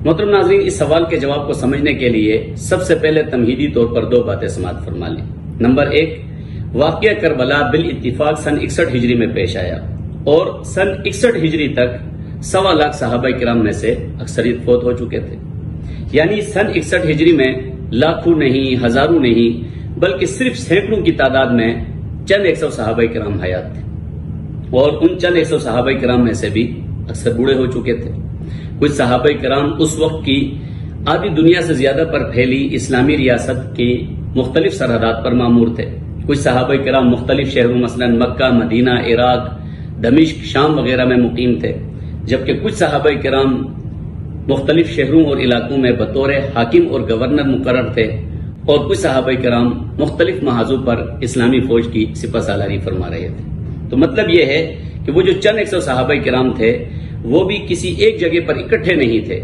محترم ناظرین، اس سوال کے جواب کو سمجھنے کے لیے سب سے پہلے تمہیدی طور پر دو باتیں سماعت فرما لیں۔ نمبر 1، واقعہ کربلا بالاتفاق سن 61 ہجری میں پیش آیا اور سن 61 ہجری تک 1.25 لاکھ صحابہ کرام میں سے اکثریت فوت ہو چکے تھے۔ یعنی سن 61 ہجری میں لاکھوں نہیں، ہزاروں نہیں، بلکہ صرف سینکڑوں کی تعداد میں چند 100 صحابہ کرام حیات تھے، اور ان چند 100 صحابہ کرام میں سے بھی اکثر بوڑھے ہو چکے تھے۔ کچھ صحابہ کرام اس وقت کی آدھی دنیا سے زیادہ پر پھیلی اسلامی ریاست کی مختلف سرحدات پر مامور تھے۔ کچھ صحابہ کرام مختلف شہروں مثلا مکہ، مدینہ، عراق، دمشق، شام وغیرہ میں مقیم تھے، جبکہ کچھ صحابہ کرام مختلف شہروں اور علاقوں میں بطور حاکم اور گورنر مقرر تھے، اور کچھ صحابہ کرام مختلف محاذوں پر اسلامی فوج کی سپہ سالاری فرما رہے تھے۔ تو مطلب یہ ہے کہ وہ جو چند 100 صحابہ کرام تھے وہ بھی کسی ایک جگہ پر اکٹھے نہیں تھے،